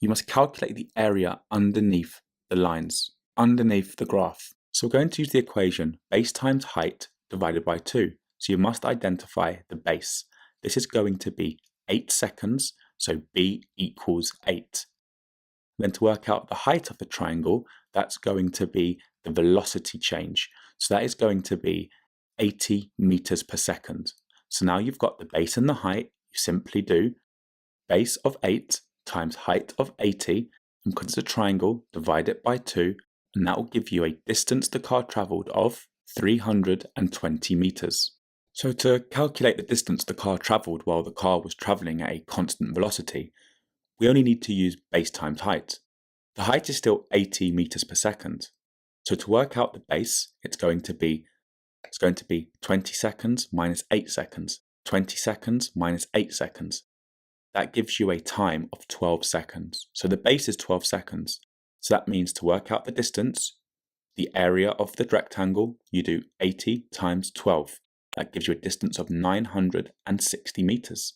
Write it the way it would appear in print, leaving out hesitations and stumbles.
you must calculate the area underneath the lines, underneath the graph. So we're going to use the equation base times height divided by 2. So you must identify the base. This is going to be 8 seconds, so b equals 8. Then to work out the height of the triangle, that's going to be the velocity change. So that is going to be 80 meters per second. So now you've got the base and the height. You simply do base of 8 times height of 80, and because it's a triangle, divide it by 2, and that will give you a distance the car travelled of 320 meters. So to calculate the distance the car travelled while the car was travelling at a constant velocity, we only need to use base times height. The height is still 80 meters per second. So to work out the base, it's going to be 20 seconds minus 8 seconds. 20 seconds minus 8 seconds. That gives you a time of 12 seconds. So the base is 12 seconds. So that means to work out the distance, the area of the rectangle, you do 80 times 12. That gives you a distance of 960 meters.